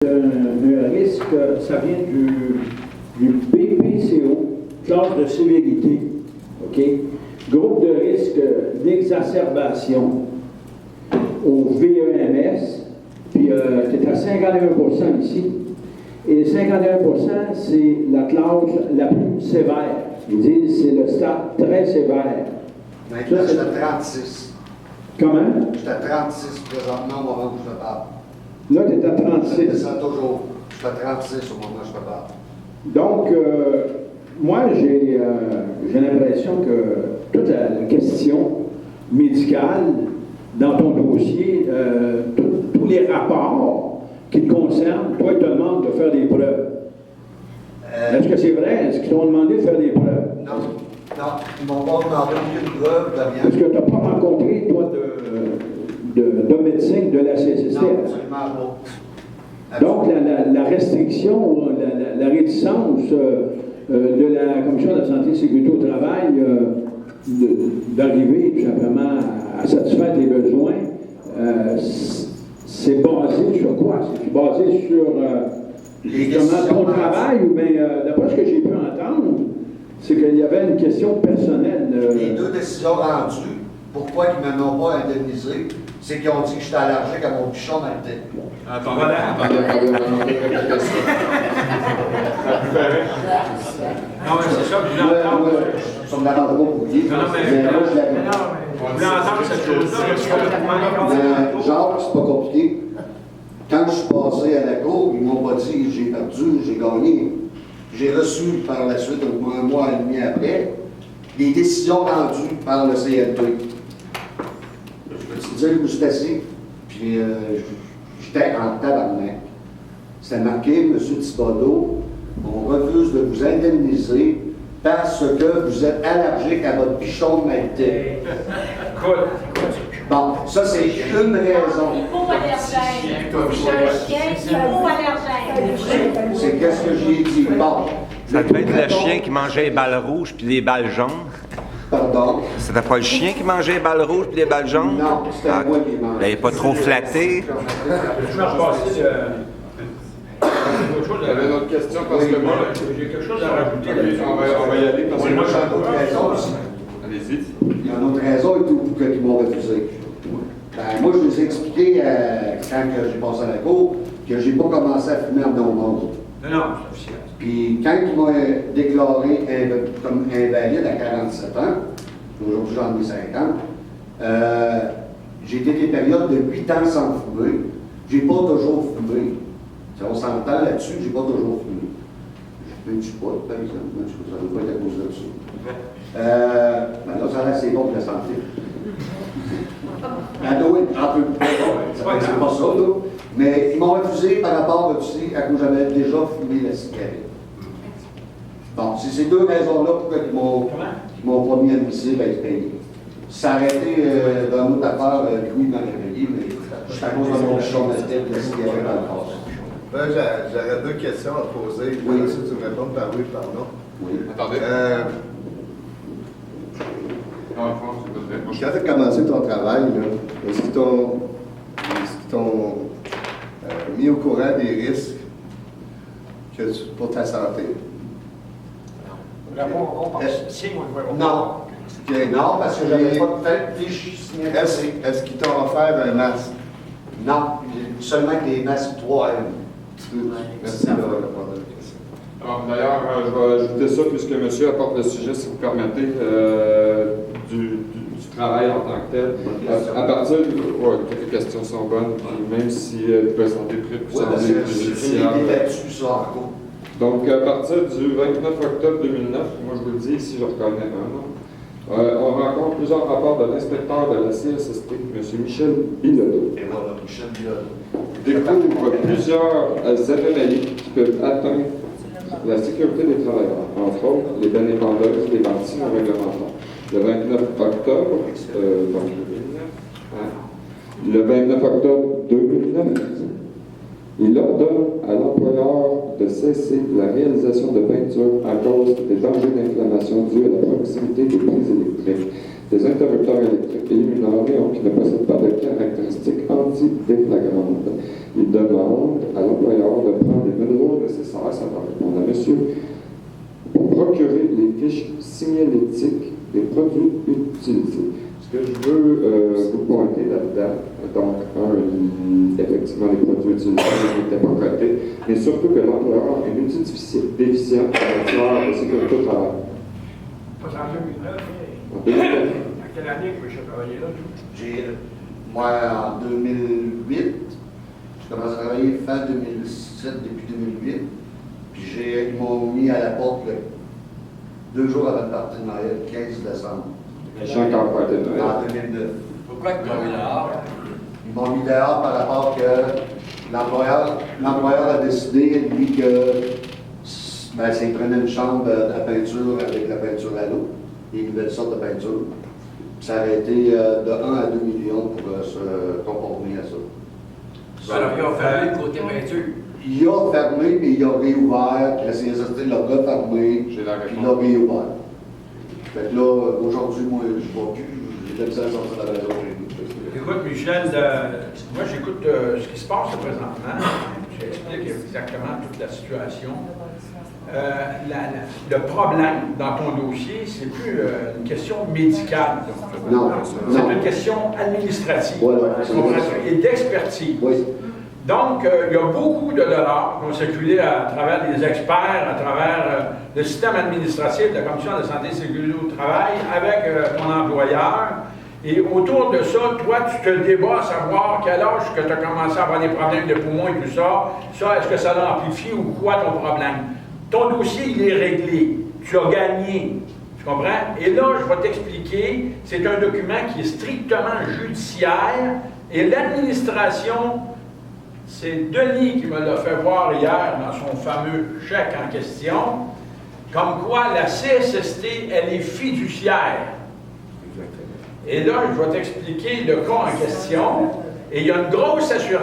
Un risque, ça vient du BPCO, classe de sévérité. OK? Groupe de risque d'exacerbation au VEMS, puis tu es à 51% ici. Et 51%, c'est la classe la plus sévère. Ils disent que c'est le stade très sévère. Maintenant, je suis à 36. Comment? Je suis à 36 présentement au moment où je te parle. Là, tu es à 36. Je descends toujours. Je suis à 36 au moment où je te parle. Donc, moi, j'ai l'impression que toute la question médicale dans ton dossier, tous les rapports qui te concernent, toi, ils te demandent de faire des preuves. Est-ce que c'est vrai? Est-ce qu'ils t'ont demandé de faire des preuves? Non, ils m'ont pas demandé aucune preuve de rien. Est-ce que tu n'as pas rencontré, toi, de médecin de la CSST? Non, absolument pas. Donc, la restriction, la réticence de la Commission de la santé et de la sécurité au travail d'arriver tout simplement à satisfaire tes besoins, c'est basé sur quoi? C'est basé sur justement ton travail ou bien, d'après ce que j'ai pu entendre, c'est qu'il y avait une question personnelle. Les deux décisions rendues, pourquoi ils ne m'ont pas indemnisé, c'est qu'ils ont dit que j'étais allergique à mon pichon maltais. Attendez. Non, mais c'est ça, vous voulez entendre. Ça me dérange pas pour dire. Non, mais moi, je l'avais. Vous voulez entendre cette chose-là? Jacques, c'est pas compliqué. Quand je suis passé à la cour, ils m'ont pas dit j'ai perdu, j'ai gagné. J'ai reçu par la suite, un mois et demi après, les décisions rendues par le CLT. Je peux te dire où j'étais assis, puis j'étais en tabarnak. C'était marqué, M. Thibodeau, on refuse de vous indemniser parce que vous êtes allergique à votre pichon maltais. Bon, ça c'est une raison. C'est qu'est-ce que j'ai dit. Bon. Ça devait être le chien qui mangeait les balles rouges puis les balles jaunes. Pardon? C'était pas le chien qui mangeait les balles rouges puis les balles jaunes? Non, c'était moi qui mangeais. Il n'est pas trop flatté. J'avais une autre question parce que moi, j'ai quelque chose à rajouter. on va y aller parce que Moi, moi, j'ai une autre raison aussi. allez-y. Il y a une autre raison et tout qu'ils m'ont refusé. Ben, moi, je vous ai expliqué quand j'ai passé à la cour que j'ai pas commencé à fumer en non monde. Non, c'est officiel. Puis quand ils m'ont déclaré comme invalide à 47 ans, aujourd'hui j'en ai 50, j'ai été des périodes de 8 ans sans fumer. J'ai pas toujours fumé. Si on s'entend là-dessus, j'ai pas toujours fumé. Je fume du pot, par exemple. Ça ne doit pas être à cause de ça. Ben là, ça reste bon pour la santé. Ben oui, un peu plus. C'est pas ça, là. Mais ils m'ont refusé par rapport aussi à cause que j'avais déjà fumé la cigarette. Bon, c'est ces deux raisons-là pourquoi ils m'ont pas mis admissible à être payé. Ça a été dans notre affaire, Louis m'a réveillé, mais c'est à cause de mon pichon de la tête de la cigarette dans le passé. Ben, j'aurais deux questions à te poser. Oui. Si tu me réponds par oui, par non. Oui. Attendez. Non, je pense que c'est pas Quand tu as commencé ton travail, là, est-ce qu'ils t'ont mis au courant des risques pour ta santé? Non. Non, parce que j'avais pas de fiche signée. Est-ce qu'ils t'ont offert un masque? Non, seulement des masques 3M. Merci d'avoir répondu à la question. Alors, d'ailleurs, je vais ajouter ça puisque monsieur apporte le sujet, si vous permettez, du travail en tant que tel. À partir de... Oui, toutes les questions sont bonnes, puis même si elles peuvent s'en déprimer, Oui, parce que j'ai là-dessus, ça, en cours. Donc, à partir du 29 octobre 2009, moi je vous le dis ici, je reconnais un nom, on rencontre plusieurs rapports de l'inspecteur de la CSST, M. Michel Bilodeau. Et voilà, Michel Bilodeau. Découvre plusieurs anomalies qui peuvent atteindre la sécurité des travailleurs, entre autres les bénévendeuses, les parties non réglementaires. Le 29 octobre, donc 2009, le 29 octobre 2009, il ordonne à l'employeur de cesser la réalisation de peinture à cause des dangers d'inflammation dus à la proximité des prises électriques. des interrupteurs électriques illuminants néons qui ne possèdent pas de caractéristiques anti-déflagrantes. Il demande à l'employeur de prendre les mesures nécessaires, ça va répondre à monsieur, pour procurer les fiches signalétiques des produits utilisés. Ce que je veux vous pointer là-dedans, donc, effectivement, les produits utilisés n'étaient pas cotés, mais surtout que l'employeur est multidéficient en matière de sécurité au travail. Pas en 2009, En 2009. à quelle année que j'ai travaillé là? Moi, en 2008, j'ai commencé à travailler fin 2007, depuis 2008. Puis ils m'ont mis à la porte 2 jours avant le partie de Noël, 15 décembre. Je suis encore pas de Noël. En 2009. Pourquoi tu m'as mis dehors? Ils m'ont mis dehors par rapport que l'employeur a décidé, lui, que ça il prenait une chambre à peinture avec la peinture à l'eau, des nouvelles sortes de peinture. Ça aurait été de 1 à 2 millions pour se conformer à ça. Alors, ils ont fermé le côté peinture. Il a fermé, mais il a réouvert. La CSST l'a refermé, puis J'ai la il l'a réouvert. Fait que là, aujourd'hui, moi, je ne vois plus. J'ai de la à sortir de la maison chez nous. Écoute, Michel, moi j'écoute ce qui se passe présentement. J'explique exactement toute la situation. Le problème dans ton dossier, c'est plus une question médicale. Non, C'est une question administrative. Voilà. Et d'expertise. Oui. Donc, il y a beaucoup de dollars qui ont circulé à travers des experts, à travers le système administratif de la Commission de santé et sécurité au travail avec ton employeur. Et autour de ça, toi, tu te débats à savoir quel âge que tu as commencé à avoir des problèmes de poumons et tout ça. Ça, est-ce que ça l'a amplifié ou quoi ton problème? Ton dossier, il est réglé. Tu as gagné. Tu comprends? Et là, je vais t'expliquer, c'est un document qui est strictement judiciaire et l'administration, c'est Denis qui me l'a fait voir hier dans son fameux chèque en question, comme quoi la CSST, elle est fiduciaire. Et là, je vais t'expliquer le cas en question. Et il y a une grosse assurance.